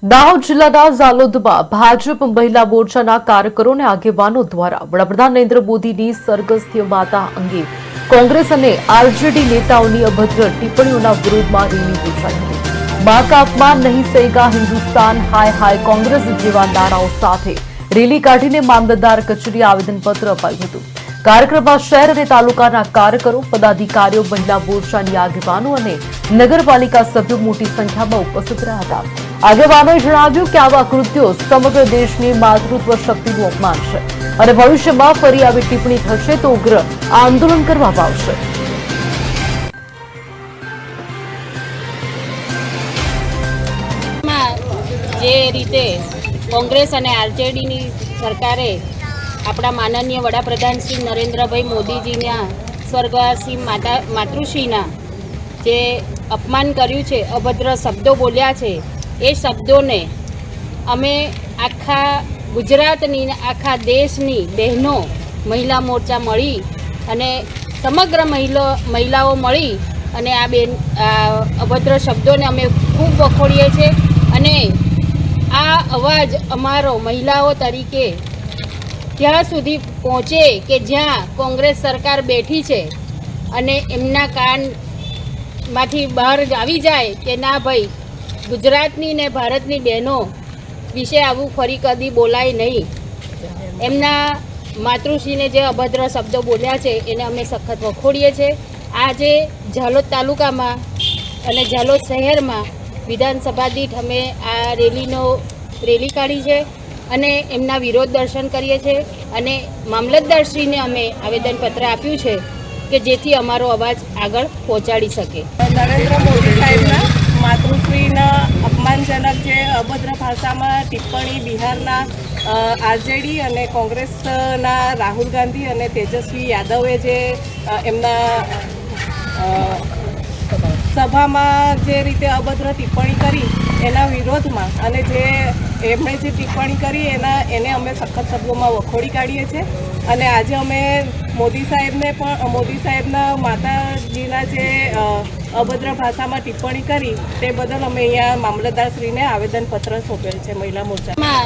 દાહોદ જિલ્લાના ઝાલોદમાં ભાજપ મહિલા મોરચાના કાર્યકરો અને આગેવાનો દ્વારા વડાપ્રધાન નરેન્દ્ર મોદીની સ્વર્ગસ્થ માતા અંગે કોંગ્રેસ અને આરજેડી નેતાઓની અભદ્ર ટિપ્પણીઓના વિરોધમાં રેલી યોજાઈ હતી। मां का अपमान नहीं सहेगा हिंदुस्तान हाय हाय कांग्रेस જેવા નારાઓ સાથે રેલી કાઢીને મામલતદાર કચેરીએ આવેદનપત્ર અપાયું હતું। કાર્યક્રમમાં શહેર અને તાલુકાના કાર્યકરો, પદાધિકારીઓ, મહિલા મોરચાની આગેવાનો અને નગરપાલિકા સભ્યો મોટી સંખ્યામાં ઉપસ્થિત રહ્યા હતા। આગેવાનોએ જણાવ્યું કે આવા કૃત્યો સમગ્ર દેશની માતૃત્વ શક્તિનું અપમાન છે અને ભવિષ્યમાં ફરી આવી ટિપ્પણી થશે તો ઉગ્ર આંદોલન કરવામાં આવશે। જે રીતે કોંગ્રેસ અને આરજેડીની સરકારે આપણા માનનીય વડાપ્રધાન શ્રી નરેન્દ્રભાઈ મોદીજીના સ્વર્ગવાસી માતૃશ્રીના જે અપમાન કર્યું છે, અભદ્ર શબ્દો બોલ્યા છે, એ શબ્દોને અમે આખા ગુજરાતની આખા દેશની બહેનો મહિલા મોરચા મળી અને સમગ્ર મહિલાઓ મળી અને આ અભદ્ર શબ્દોને અમે ખૂબ વખોડીએ છીએ અને આ અવાજ અમારો મહિલાઓ તરીકે ત્યાં સુધી પહોંચે કે જ્યાં કોંગ્રેસ સરકાર બેઠી છે અને એમના કાનમાંથી બહાર આવી જાય કે ના ભાઈ, ગુજરાતની ને ભારતની બહેનો વિશે આવું ફરી કદી બોલાય નહીં। એમના માતૃશ્રીને જે અભદ્ર શબ્દો બોલ્યા છે એને અમે સખત વખોડીએ છીએ। આજે ઝાલોદ તાલુકામાં અને ઝાલોદ શહેરમાં વિધાનસભા દીઠ અમે આ રેલી કાઢી છે અને એમના વિરોધ દર્શન કરીએ છીએ અને મામલતદારશ્રીને અમે આવેદનપત્ર આપ્યું છે કે જેથી અમારો અવાજ આગળ પહોંચાડી શકે। નરેન્દ્ર મોદી સાહેબના માતૃશ્રીના અપમાનજનક જે અભદ્ર ભાષામાં ટિપ્પણી બિહારના આરજેડી અને કોંગ્રેસના રાહુલ ગાંધી અને તેજસ્વી યાદવે જે એમના સભામાં જે રીતે અભદ્ર ટિપ્પણી કરી એના વિરોધમાં અને એમણે જે ટિપ્પણી કરી એને અમે સખત શબ્દોમાં વખોડી કાઢીએ છીએ અને આજે અમે મોદી સાહેબના માતાજીના જે અભદ્ર ભાષામાં ટિપ્પણી કરી તે બદલ અમે અહીંયા મામલતદારશ્રીને આવેદનપત્ર સોંપેલ છે મહિલા મોરચા।